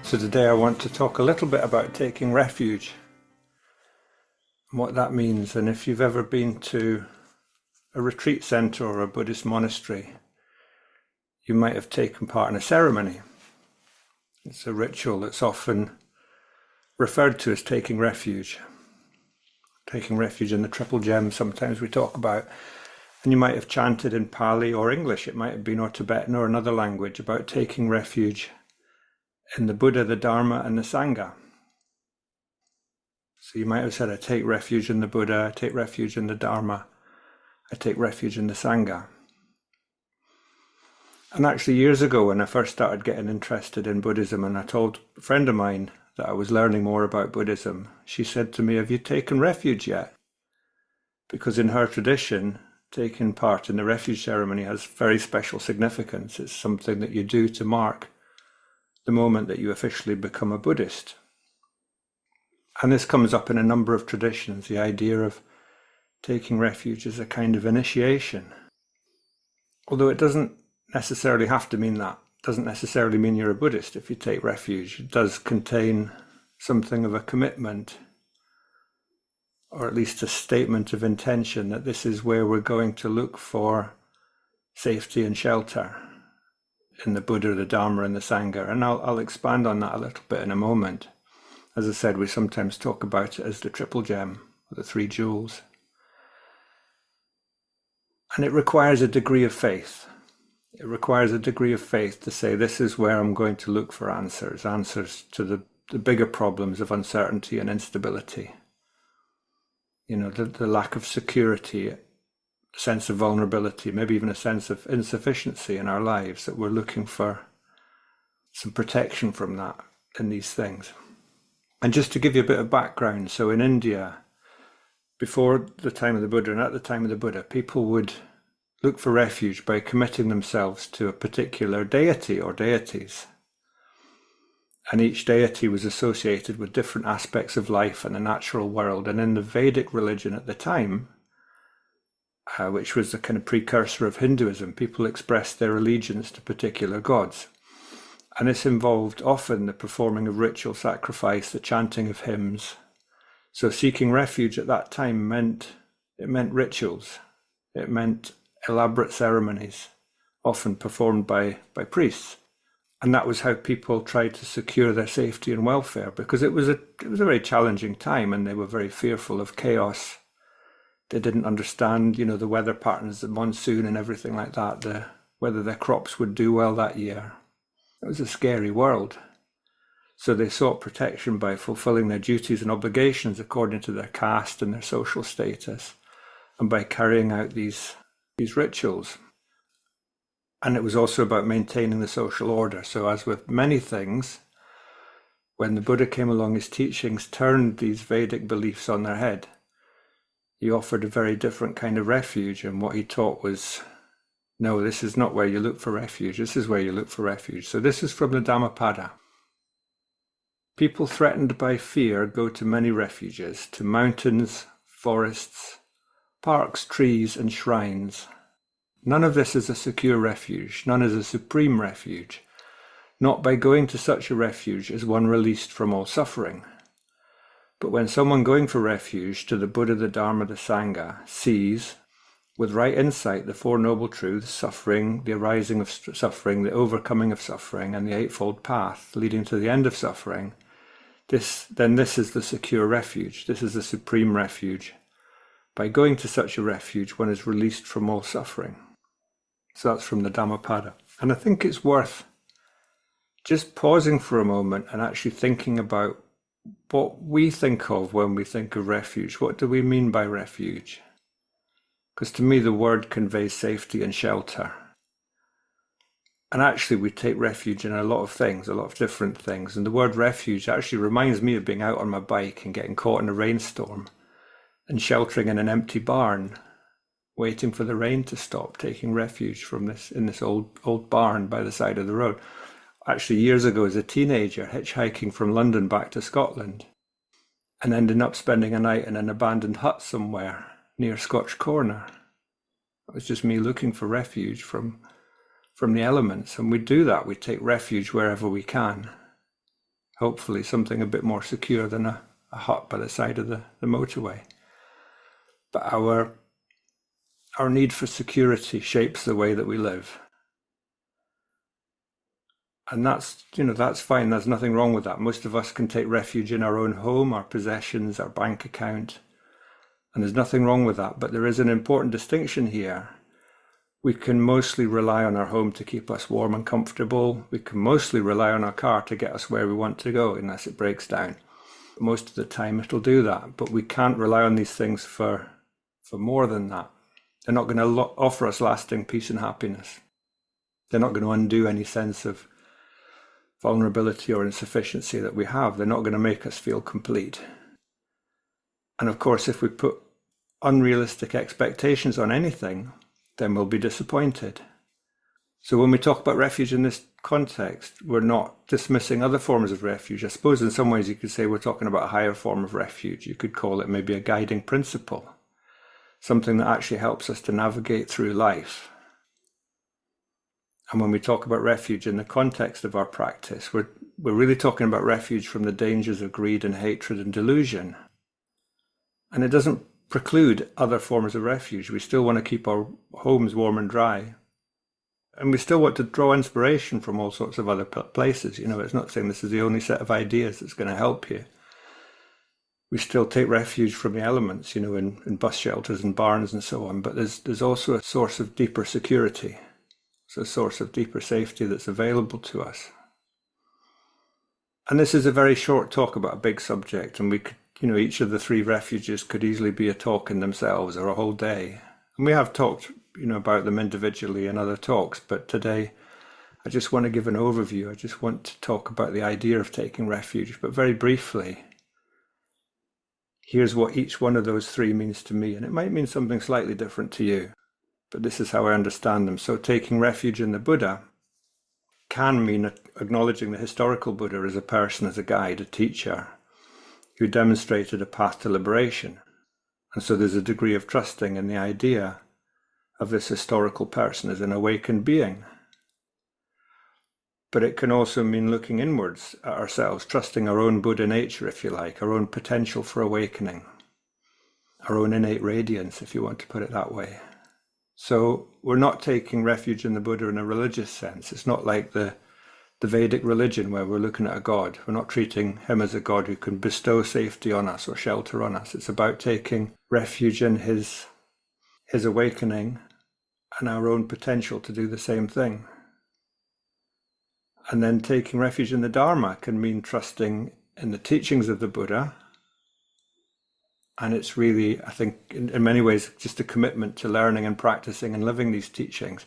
So today I want to talk a little bit about taking refuge and what that means. And if you've ever been to a retreat center or a Buddhist monastery, you might have taken part in a ceremony. It's a ritual that's often referred to as taking refuge. Taking refuge in the triple gem, sometimes we talk about. And you might have chanted in Pali or English, it might have been, or Tibetan or another language, about taking refuge in the Buddha, the Dharma, and the Sangha. So you might have said, I take refuge in the Buddha, I take refuge in the Dharma, I take refuge in the Sangha. And actually years ago, when I first started getting interested in Buddhism, and I told a friend of mine that I was learning more about Buddhism, she said to me, have you taken refuge yet? Because in her tradition, taking part in the refuge ceremony has very special significance. It's something that you do to mark the moment that you officially become a Buddhist. And this comes up in a number of traditions, the idea of taking refuge as a kind of initiation. Although it doesn't necessarily have to mean that. It doesn't necessarily mean you're a Buddhist if you take refuge. It does contain something of a commitment, or at least a statement of intention that this is where we're going to look for safety and shelter in the Buddha, the Dharma, and the Sangha. And I'll expand on that a little bit in a moment. As I said, we sometimes talk about it as the triple gem, or the three jewels. And it requires a degree of faith. It requires a degree of faith to say, this is where I'm going to look for answers to the bigger problems of uncertainty and instability. You know, the lack of security, sense of vulnerability, maybe even a sense of insufficiency in our lives, that we're looking for some protection from that in these things. And just to give you a bit of background, so in India, before the time of the Buddha and at the time of the Buddha, people would look for refuge by committing themselves to a particular deity or deities. And each deity was associated with different aspects of life and the natural world. And in the Vedic religion at the time, which was the kind of precursor of Hinduism, people expressed their allegiance to particular gods. And this involved often the performing of ritual sacrifice, the chanting of hymns. So seeking refuge at that time meant rituals. It meant elaborate ceremonies, often performed by priests. And that was how people tried to secure their safety and welfare, because it was a very challenging time and they were very fearful of chaos. They didn't understand, the weather patterns, the monsoon and everything like that, whether their crops would do well that year. It was a scary world. So they sought protection by fulfilling their duties and obligations according to their caste and their social status, and by carrying out these rituals. And it was also about maintaining the social order. So as with many things, when the Buddha came along, his teachings turned these Vedic beliefs on their head. He offered a very different kind of refuge, and what he taught was, no, this is not where you look for refuge, this is where you look for refuge. So this is from the Dhammapada. People threatened by fear go to many refuges, to mountains, forests, parks, trees, and shrines. None of this is a secure refuge, none is a supreme refuge. Not by going to such a refuge is one released from all suffering. But when someone going for refuge to the Buddha, the Dharma, the Sangha sees, with right insight, the Four Noble Truths, suffering, the arising of suffering, the overcoming of suffering, and the Eightfold Path leading to the end of suffering, this is the secure refuge. This is the supreme refuge. By going to such a refuge, one is released from all suffering. So that's from the Dhammapada. And I think it's worth just pausing for a moment and actually thinking about what we think of when we think of refuge. What do we mean by refuge? Because to me, the word conveys safety and shelter. And actually, we take refuge in a lot of things, a lot of different things. And the word refuge actually reminds me of being out on my bike and getting caught in a rainstorm and sheltering in an empty barn, waiting for the rain to stop, taking refuge in this old barn by the side of the road. Actually, years ago as a teenager, hitchhiking from London back to Scotland and ending up spending a night in an abandoned hut somewhere near Scotch Corner. It was just me looking for refuge from the elements. And we do that. We take refuge wherever we can. hopefully something a bit more secure than a hut by the side of the motorway. But our need for security shapes the way that we live. And that's fine. There's nothing wrong with that. Most of us can take refuge in our own home, our possessions, our bank account. And there's nothing wrong with that. But there is an important distinction here. We can mostly rely on our home to keep us warm and comfortable. We can mostly rely on our car to get us where we want to go unless it breaks down. Most of the time it'll do that. But we can't rely on these things for more than that. They're not going to offer us lasting peace and happiness. They're not going to undo any sense of vulnerability or insufficiency that we have. They're not going to make us feel complete. And of course, if we put unrealistic expectations on anything, then we'll be disappointed. So when we talk about refuge in this context, we're not dismissing other forms of refuge. I suppose in some ways you could say we're talking about a higher form of refuge. You could call it maybe a guiding principle, something that actually helps us to navigate through life. And when we talk about refuge in the context of our practice, we're really talking about refuge from the dangers of greed and hatred and delusion. And it doesn't preclude other forms of refuge. We still want to keep our homes warm and dry. And we still want to draw inspiration from all sorts of other places. It's not saying this is the only set of ideas that's going to help you. We still take refuge from the elements, in bus shelters and barns and so on. But there's also a source of deeper security. It's a source of deeper safety that's available to us. And this is a very short talk about a big subject, and we could, each of the 3 refuges could easily be a talk in themselves or a whole day. And we have talked, about them individually in other talks, but today I just want to give an overview. I just want to talk about the idea of taking refuge, but very briefly. Here's what each one of those 3 means to me, and it might mean something slightly different to you. But this is how I understand them. So taking refuge in the Buddha can mean acknowledging the historical Buddha as a person, as a guide, a teacher, who demonstrated a path to liberation. And so there's a degree of trusting in the idea of this historical person as an awakened being. But it can also mean looking inwards at ourselves, trusting our own Buddha nature, if you like, our own potential for awakening, our own innate radiance, if you want to put it that way. So we're not taking refuge in the Buddha in a religious sense. It's not like the Vedic religion where we're looking at a god. We're not treating him as a god who can bestow safety on us or shelter on us. It's about taking refuge in his awakening and our own potential to do the same thing. And then taking refuge in the Dharma can mean trusting in the teachings of the Buddha. And it's really, I think, in many ways, just a commitment to learning and practicing and living these teachings.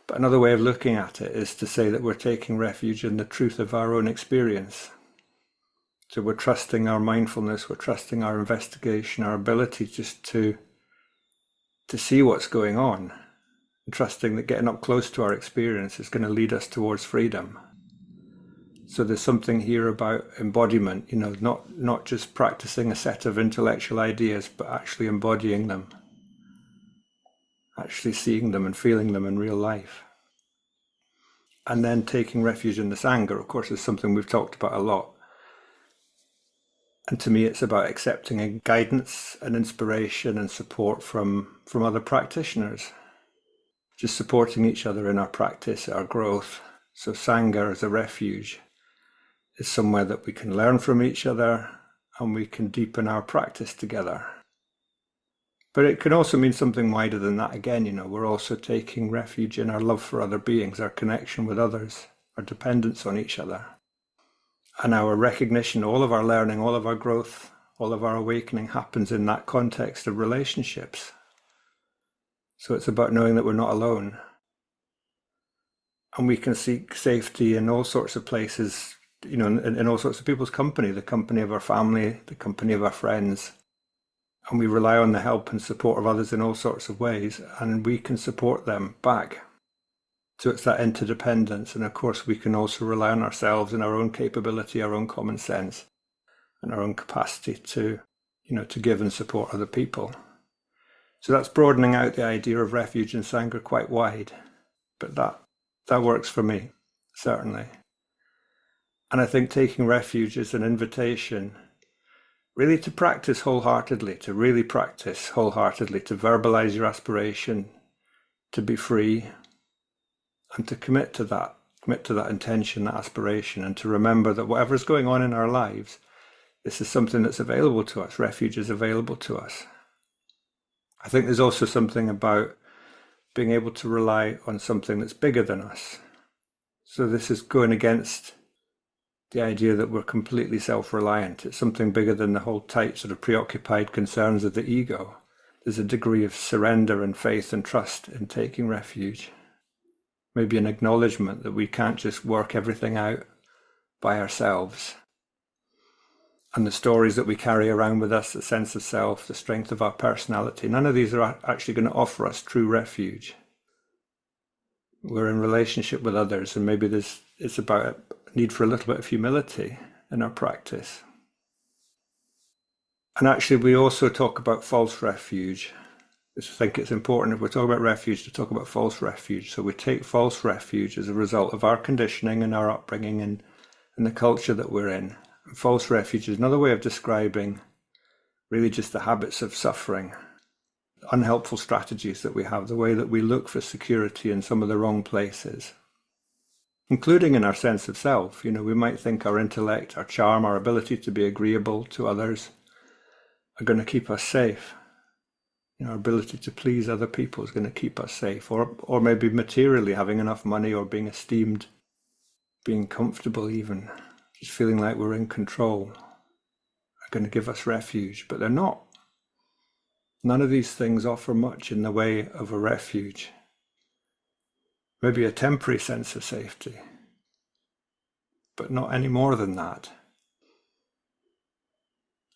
But another way of looking at it is to say that we're taking refuge in the truth of our own experience. So we're trusting our mindfulness, we're trusting our investigation, our ability just to see what's going on, and trusting that getting up close to our experience is going to lead us towards freedom. So there's something here about embodiment, not just practicing a set of intellectual ideas, but actually embodying them, actually seeing them and feeling them in real life. And then taking refuge in the Sangha, of course, is something we've talked about a lot. And to me, it's about accepting guidance and inspiration and support from other practitioners, just supporting each other in our practice, our growth. So Sangha as a refuge is somewhere that we can learn from each other and we can deepen our practice together. But it can also mean something wider than that. Again, we're also taking refuge in our love for other beings, our connection with others, our dependence on each other, and our recognition, all of our learning, all of our growth, all of our awakening happens in that context of relationships. So it's about knowing that we're not alone. And we can seek safety in all sorts of places, in all sorts of people's company, the company of our family, the company of our friends. And we rely on the help and support of others in all sorts of ways, and we can support them back. So it's that interdependence. And of course, we can also rely on ourselves and our own capability, our own common sense, and our own capacity to give and support other people. So that's broadening out the idea of refuge and Sangha quite wide. But that works for me, certainly. And I think taking refuge is an invitation really to practice wholeheartedly, to really practice wholeheartedly, to verbalize your aspiration to be free, and to commit to that intention, that aspiration, and to remember that whatever's going on in our lives, this is something that's available to us. Refuge is available to us. I think there's also something about being able to rely on something that's bigger than us. So this is going against the idea that we're completely self-reliant. It's something bigger than the whole tight sort of preoccupied concerns of the ego. There's a degree of surrender and faith and trust in taking refuge. Maybe an acknowledgement that we can't just work everything out by ourselves. And the stories that we carry around with us, the sense of self, the strength of our personality, none of these are actually going to offer us true refuge. We're in relationship with others, and maybe it's about a need for a little bit of humility in our practice. And actually, we also talk about false refuge. I think it's important, if we're talking about refuge, to talk about false refuge. So we take false refuge as a result of our conditioning and our upbringing and the culture that we're in. And false refuge is another way of describing really just the habits of suffering, unhelpful strategies that we have, the way that we look for security in some of the wrong places, including in our sense of self. We might think our intellect, our charm, our ability to be agreeable to others are going to keep us safe. Our ability to please other people is going to keep us safe, or maybe materially having enough money or being esteemed, being comfortable even, just feeling like we're in control, are going to give us refuge, but they're not. None of these things offer much in the way of a refuge. Maybe a temporary sense of safety, but not any more than that.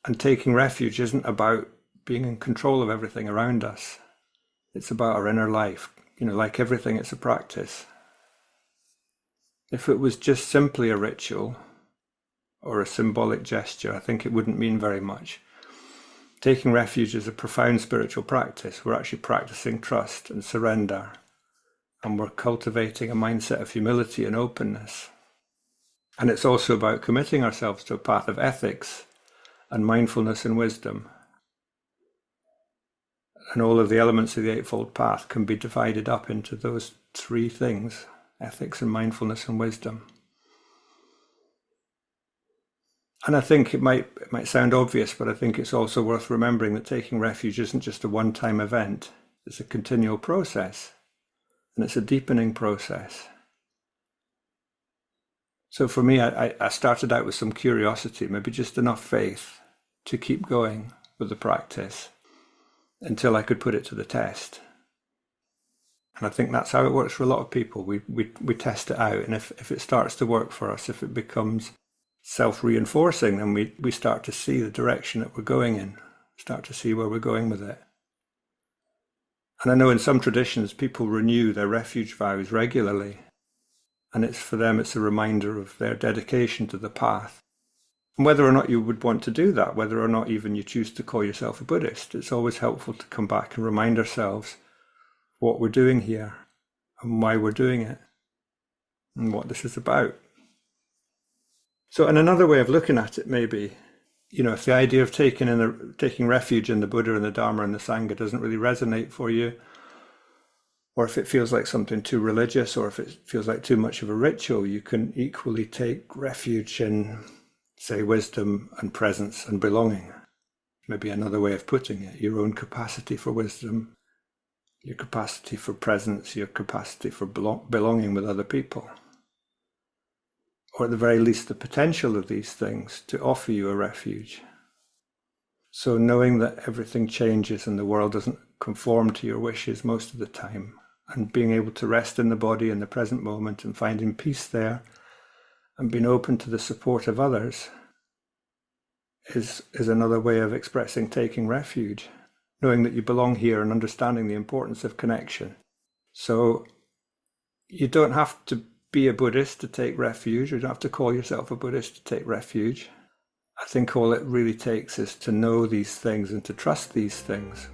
And taking refuge isn't about being in control of everything around us. It's about our inner life. Like everything, it's a practice. If it was just simply a ritual or a symbolic gesture, I think it wouldn't mean very much. Taking refuge is a profound spiritual practice. We're actually practicing trust and surrender, and we're cultivating a mindset of humility and openness. And it's also about committing ourselves to a path of ethics and mindfulness and wisdom. And all of the elements of the Eightfold Path can be divided up into those three things: ethics and mindfulness and wisdom. And I think it might sound obvious, but I think it's also worth remembering that taking refuge isn't just a one-time event. It's a continual process, and it's a deepening process. So for me, I started out with some curiosity, maybe just enough faith to keep going with the practice until I could put it to the test. And I think that's how it works for a lot of people. We test it out, and if it starts to work for us, if it becomes self-reinforcing, then we start to see the direction that we're going in, start to see where we're going with it. And I know in some traditions, people renew their refuge vows regularly, and for them it's a reminder of their dedication to the path. And whether or not you would want to do that, whether or not even you choose to call yourself a Buddhist, it's always helpful to come back and remind ourselves what we're doing here and why we're doing it and what this is about. So, and another way of looking at it, maybe, if the idea of taking refuge in the Buddha and the Dharma and the Sangha doesn't really resonate for you, or if it feels like something too religious, or if it feels like too much of a ritual, you can equally take refuge in, say, wisdom and presence and belonging. Maybe another way of putting it, your own capacity for wisdom, your capacity for presence, your capacity for belonging with other people. Or at the very least, the potential of these things to offer you a refuge. So knowing that everything changes and the world doesn't conform to your wishes most of the time, and being able to rest in the body in the present moment and finding peace there, and being open to the support of others, is another way of expressing taking refuge, knowing that you belong here and understanding the importance of connection. So you don't have to be a Buddhist to take refuge. You don't have to call yourself a Buddhist to take refuge. I think all it really takes is to know these things and to trust these things.